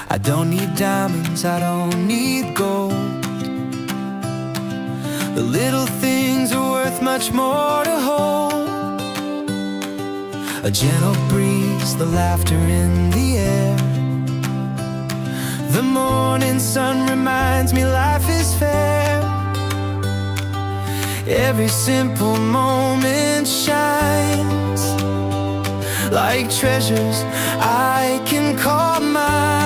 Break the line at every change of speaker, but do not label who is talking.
I don't need diamonds, I don't need gold. The little things are worth much more to hold. A gentle breeze, the laughter in the air. The morning sun reminds me life is fair. Every simple moment shines like treasures I can call mine.